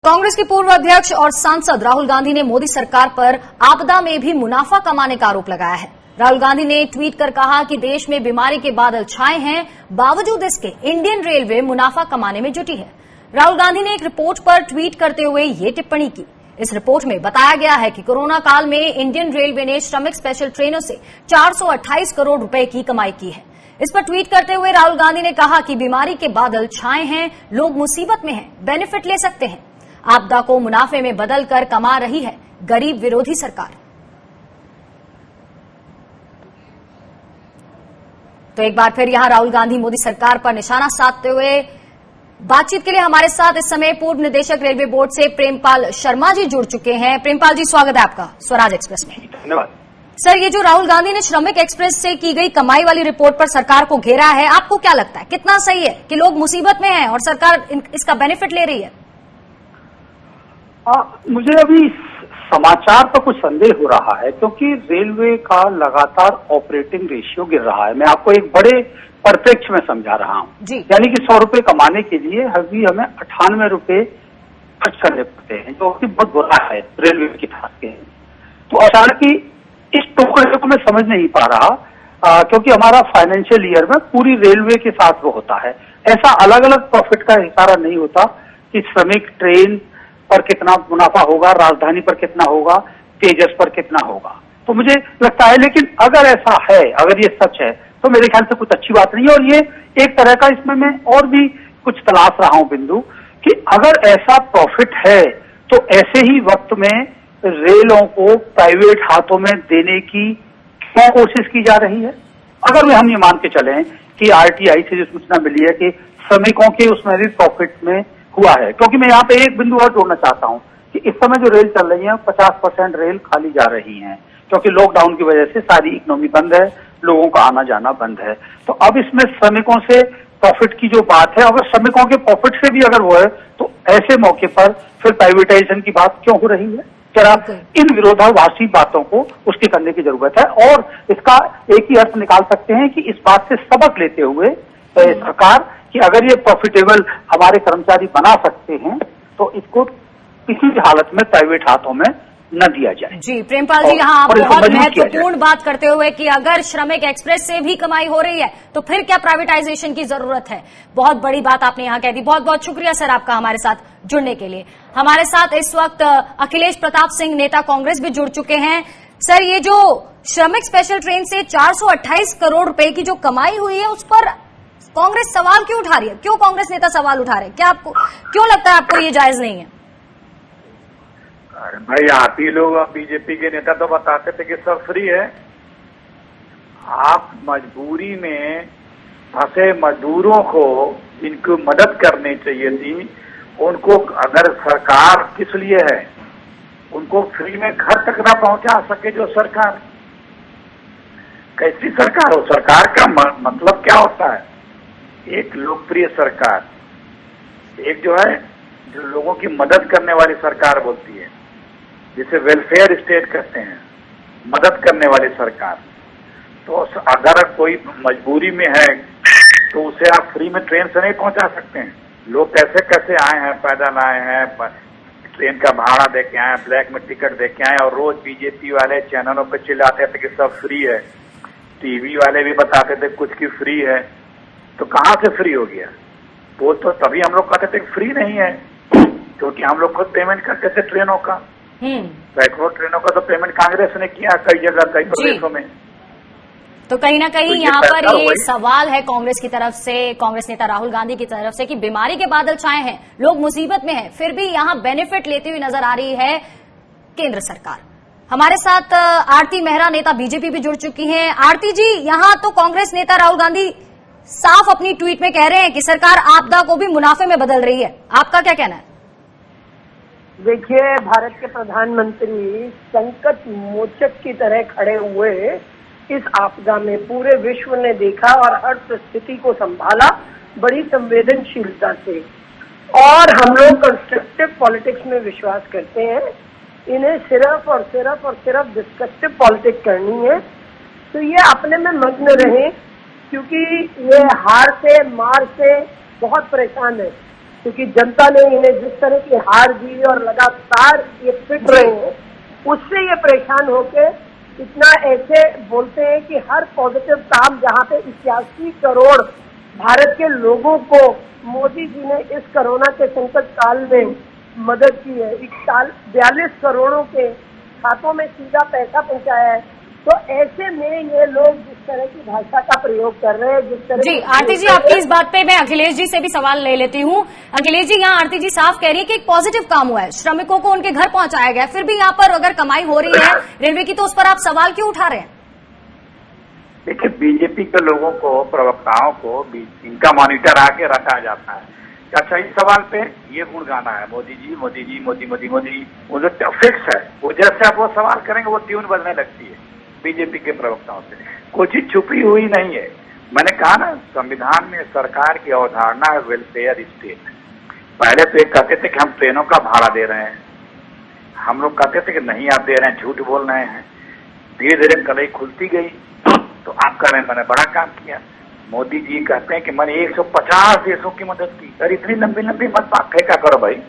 कांग्रेस के पूर्व अध्यक्ष और सांसद राहुल गांधी ने मोदी सरकार पर आपदा में भी मुनाफा कमाने का आरोप लगाया है। राहुल गांधी ने ट्वीट कर कहा कि देश में बीमारी के बादल छाए हैं, बावजूद इसके इंडियन रेलवे मुनाफा कमाने में जुटी है। राहुल गांधी ने एक रिपोर्ट पर ट्वीट करते हुए ये टिप्पणी की। इस रिपोर्ट में बताया गया है कि कोरोना काल में इंडियन रेलवे ने श्रमिक स्पेशल ट्रेनों से 428 करोड़ रुपए की कमाई की है। इस पर ट्वीट करते हुए राहुल गांधी ने कहा कि बीमारी के बादल छाए हैं, लोग मुसीबत में हैं, बेनिफिट ले सकते हैं। आपदा को मुनाफे में बदलकर कमा रही है गरीब विरोधी सरकार। तो एक बार फिर यहां राहुल गांधी मोदी सरकार पर निशाना साधते हुए बातचीत के लिए हमारे साथ इस समय पूर्व निदेशक रेलवे बोर्ड से प्रेमपाल शर्मा जी जुड़ चुके हैं। प्रेमपाल जी, स्वागत है आपका स्वराज एक्सप्रेस में। धन्यवाद सर, ये जो राहुल गांधी ने श्रमिक एक्सप्रेस से की गई कमाई वाली रिपोर्ट पर सरकार को घेरा है, आपको क्या लगता है कितना सही है कि लोग मुसीबत में हैं और सरकार इसका बेनिफिट ले रही है? मुझे अभी समाचार पर कुछ संदेह हो रहा है, क्योंकि रेलवे का लगातार ऑपरेटिंग रेशियो गिर रहा है। मैं आपको एक बड़े परिप्रेक्ष्य में समझा रहा हूँ। यानी कि 100 रुपए कमाने के लिए अभी हमें 98 रुपए खर्च करने पड़ते हैं, जो कि बहुत बुरा है रेलवे के खास के। तो अचानक ही इस टुकड़े को मैं समझ नहीं पा रहा, क्योंकि हमारा फाइनेंशियल ईयर में पूरी रेलवे के साथ वो होता है। ऐसा अलग अलग प्रॉफिट का इशारा नहीं होता कि श्रमिक ट्रेन पर कितना मुनाफा होगा, राजधानी पर कितना होगा, तेजस पर कितना होगा। तो मुझे लगता है, लेकिन अगर ऐसा है, अगर ये सच है, तो मेरे ख्याल से कुछ अच्छी बात नहीं है। और ये एक तरह का, इसमें मैं और भी कुछ तलाश रहा हूं बिंदु, कि अगर ऐसा प्रॉफिट है तो ऐसे ही वक्त में रेलों को प्राइवेट हाथों में देने की क्यों कोशिश की जा रही है? अगर हम ये मान के चलें कि आरटीआई से जो सूचना मिली है कि श्रमिकों के उसमें भी प्रॉफिट में हुआ है, क्योंकि मैं यहाँ पे एक बिंदु और जोड़ना चाहता हूँ कि इस समय जो रेल चल रही है 50% रेल खाली जा रही हैं, क्योंकि लॉकडाउन की वजह से सारी इकोनॉमी बंद है, लोगों का आना जाना बंद है। तो अब इसमें श्रमिकों से प्रॉफिट की जो बात है, अगर श्रमिकों के प्रॉफिट से भी अगर वो है, तो ऐसे मौके पर फिर प्राइवेटाइजेशन की बात क्यों हो रही है? जरा इन विरोधाभासी बातों को उसके करने की जरूरत है। और इसका एक ही अर्थ निकाल सकते हैं कि इस बात से सबक लेते हुए सरकार कि अगर ये प्रॉफिटेबल हमारे कर्मचारी बना सकते हैं, तो इसको किसी भी हालत में प्राइवेट हाथों में न दिया जाए। जी प्रेमपाल जी, यहाँ आप बहुत महत्वपूर्ण बात करते हुए कि अगर श्रमिक एक्सप्रेस से भी कमाई हो रही है तो फिर क्या प्राइवेटाइजेशन की जरूरत है। बहुत बड़ी बात आपने यहाँ कह दी। बहुत बहुत शुक्रिया सर आपका हमारे साथ जुड़ने के लिए। हमारे साथ इस वक्त अखिलेश प्रताप सिंह, नेता कांग्रेस, भी जुड़ चुके हैं। सर, ये जो श्रमिक स्पेशल ट्रेन से 428 करोड़ रुपए की जो कमाई हुई है, उस पर कांग्रेस सवाल क्यों उठा रही है? क्यों कांग्रेस नेता सवाल उठा रहे हैं? क्या आपको क्यों लगता है आपको ये जायज नहीं है? अरे भाई, आप ही लोग, बीजेपी के नेता तो बताते थे कि सब फ्री है। आप मजबूरी में फंसे मजदूरों को जिनको मदद करनी चाहिए थी, उनको अगर सरकार किस लिए है, उनको फ्री में घर तक ना पहुंचा सके जो सरकार, कैसी सरकार हो? सरकार का मतलब क्या होता है? एक लोकप्रिय सरकार, एक जो है जो लोगों की मदद करने वाली सरकार बोलती है, जिसे वेलफेयर स्टेट कहते हैं, मदद करने वाली सरकार। तो अगर कोई मजबूरी में है तो उसे आप फ्री में ट्रेन से नहीं पहुंचा सकते हैं। लोग कैसे कैसे आए हैं, पैदल आए हैं, ट्रेन का भाड़ा दे के आए, ब्लैक में टिकट दे के आए, और रोज बीजेपी वाले चैनलों पर चिल्लाते थे कि सब फ्री है। टीवी वाले भी बताते थे कुछ की फ्री है, तो कहाँ से फ्री हो गया? वो तो तभी हम लोग कहते थे फ्री नहीं है, क्योंकि हम लोग खुद पेमेंट करते थे ट्रेनों का। सैकड़ों ट्रेनों का तो पेमेंट कांग्रेस ने किया कई जगह, कई प्रदेशों में। तो कहीं ना कहीं यहाँ पर ये सवाल है कांग्रेस की तरफ से, कांग्रेस नेता राहुल गांधी की तरफ से, कि बीमारी के बादल छाए हैं, लोग मुसीबत में हैं, फिर भी यहाँ बेनिफिट लेती हुई नजर आ रही है केंद्र सरकार। हमारे साथ आरती मेहरा, नेता बीजेपी, भी जुड़ चुकी हैं। आरती जी, यहाँ तो कांग्रेस नेता राहुल गांधी साफ अपनी ट्वीट में कह रहे हैं कि सरकार आपदा को भी मुनाफे में बदल रही है। आपका क्या कहना है? देखिए, भारत के प्रधानमंत्री संकट मोचक की तरह खड़े हुए इस आपदा में पूरे विश्व ने देखा और हर परिस्थिति को संभाला बड़ी संवेदनशीलता से। और हम लोग कंस्ट्रक्टिव पॉलिटिक्स में विश्वास करते हैं। इन्हें सिर्फ और सिर्फ डिस्ट्रक्टिव पॉलिटिक्स करनी है, तो ये अपने में मग्न रहे, क्योंकि ये हार से, मार से बहुत परेशान है। क्योंकि जनता ने इन्हें जिस तरह की हार दी और लगातार ये पिट रहे हैं, उससे ये परेशान होके इतना ऐसे बोलते हैं कि हर पॉजिटिव काम जहाँ पे 81 करोड़ भारत के लोगों को मोदी जी ने इस कोरोना के संकट काल में मदद की है, 42 करोड़ों के खातों में सीधा पैसा पहुंचाया है, तो ऐसे में ये लोग जिस तरह की भाषा का प्रयोग कर रहे हैं, जिस तरह जी आरती जी, आपकी इस बात पे मैं अखिलेश जी से भी सवाल ले लेती हूँ। अखिलेश जी, यहाँ आरती जी साफ कह रही है कि एक पॉजिटिव काम हुआ है, श्रमिकों को उनके घर पहुंचाया गया, फिर भी यहाँ पर अगर कमाई हो रही है रेलवे की, तो उस पर आप सवाल क्यों उठा रहे हैं? देखिए, बीजेपी के लोगों को, प्रवक्ताओं को इनका मॉनिटर आके रखा जाता है। अच्छा, इस सवाल पे ये गुण गाना है, मोदी जी मोदी जी मोदी मोदी मोदी, वो जो फिक्स है, वो जैसे आप वो सवाल करेंगे वो ट्यून बजने लगती है बीजेपी के प्रवक्ताओं से। कोई चीज छुपी हुई नहीं है। मैंने कहा ना, संविधान में सरकार की अवधारणा है वेलफेयर स्टेट। पहले तो ये कहते थे कि हम ट्रेनों का भाड़ा दे रहे हैं, हम लोग कहते थे कि नहीं आप दे रहे हैं, झूठ बोल रहे हैं। धीरे धीरे कलई खुलती गई, तो आप कह रहे हैं मैंने बड़ा काम किया। मोदी जी कहते हैं कि मैंने 150 देशों की मदद की। अरे इतनी लंबी लंबी मत बात फेंका करो भाई।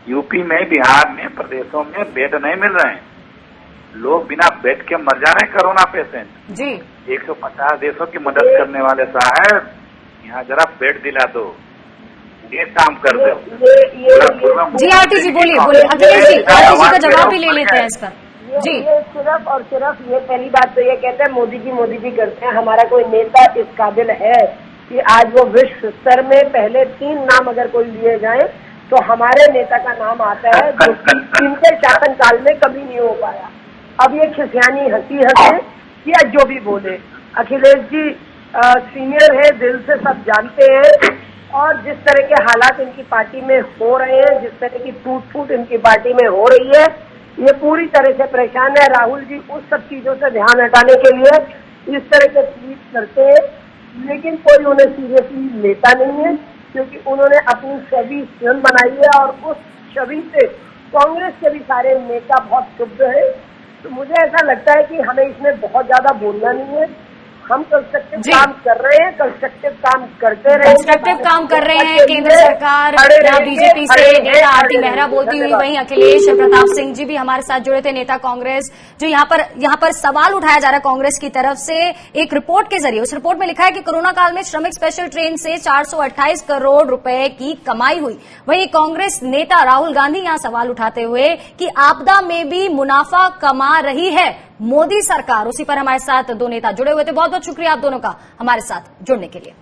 यूपी में, बिहार में, प्रदेशों में बेड नहीं मिल रहे हैं, लोग बिना बेड के मर जा रहे हैं कोरोना पेशेंट जी। 150 देशों की मदद करने वाले साहब, यहाँ जरा बेड दिला दो, ये काम कर दो। जी आरती जी बोलिए बोलिए, अखिलेश जी आरती जी का जवाब भी ले लेते हैं इसका। जी, ये सिर्फ और सिर्फ ये पहली बात तो ये कहते हैं मोदी जी करते हैं। हमारा कोई नेता इस काबिल है कि आज वो विश्व स्तर में पहले 3 नाम अगर कोई लिए जाए तो हमारे नेता का नाम आता है, जो इनके शासनकाल में कभी नहीं हो पाया। अब ये खिसियानी हंसी हंसे या जो भी बोले, अखिलेश जी सीनियर है, दिल से सब जानते हैं, और जिस तरह के हालात इनकी पार्टी में हो रहे हैं, जिस तरह की टूट फूट इनकी पार्टी में हो रही है, ये पूरी तरह से परेशान है। राहुल जी उस सब चीजों से ध्यान हटाने के लिए इस तरह के ट्वीट करते हैं, लेकिन कोई उन्हें सीरियसली लेता नहीं है, क्योंकि उन्होंने अपनी छवि स्वयं बनाई है और उस छवि से कांग्रेस के भी सारे नेता बहुत क्षुब्ध है। तो मुझे ऐसा लगता है कि हमें इसमें बहुत ज्यादा बोलना नहीं है। हम कंस्ट्रक्टिव काम कर रहे हैं, कंस्ट्रक्टिव काम करते रहे, कंस्ट्रक्टिव काम कर रहे हैं। केंद्र सरकार बीजेपी से नेता आरती मेहरा बोलती हुई, वहीं अखिलेश प्रताप सिंह जी भी हमारे साथ जुड़े थे, नेता कांग्रेस, जो यहाँ पर सवाल उठाया जा रहा है कांग्रेस की तरफ से एक रिपोर्ट के जरिए। उस रिपोर्ट में लिखा है कि कोरोना काल में श्रमिक स्पेशल ट्रेन से 428 करोड़ रुपए की कमाई हुई। वहीं कांग्रेस नेता राहुल गांधी यहाँ सवाल उठाते हुए कि आपदा में भी मुनाफा कमा रही है मोदी सरकार। उसी पर हमारे साथ 2 नेता जुड़े हुए थे। बहुत बहुत शुक्रिया आप दोनों का हमारे साथ जुड़ने के लिए।